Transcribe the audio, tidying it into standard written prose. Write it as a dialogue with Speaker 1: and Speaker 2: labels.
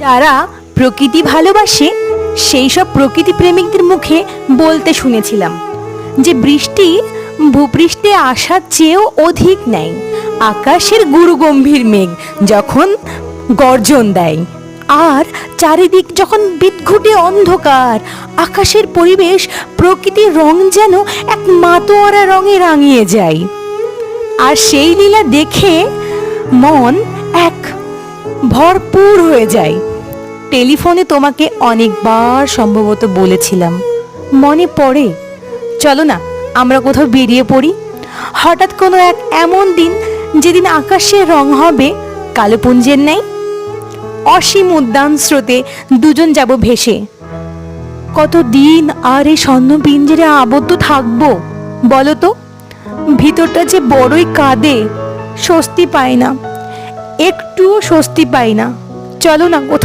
Speaker 1: যারা প্রকৃতি ভালোবাসে সেই সব প্রকৃতি প্রেমিকদের মুখে বলতে শুনেছিলাম যে বৃষ্টি ভূপৃষ্ঠে আসার চেয়েও অধিক নেয় আকাশের গুরুগম্ভীর মেঘ যখন গর্জন দেয়, আর চারিদিক যখন বিদঘুটে অন্ধকার, আকাশের পরিবেশ প্রকৃতির রং যেন এক মাতোয়ারা রঙে রাঙিয়ে যায়। আর সেই লীলা দেখে মন এক ভরপুর হয়ে যায়। টেলিফোনে তোমাকে অনেকবার সম্ভবত বলেছিলাম, মনে পড়ে? চলো না আমরা কোথাও বেরিয়ে পড়ি। হঠাৎ কোনো এক এমন দিন যেদিন আকাশের রং হবে কালোপুঞ্জের ন্যায়। অসীম উদ্যান স্রোতে দুজন যাব ভেসে। কতদিন আর এই স্বর্ণ পিঞ্জরে আবদ্ধ থাকবো বলো তো? ভিতরটা যে বড়ই কাঁদে, স্বস্তি পায় না, একটুও স্বস্তি পাই না। চলো না কোথাও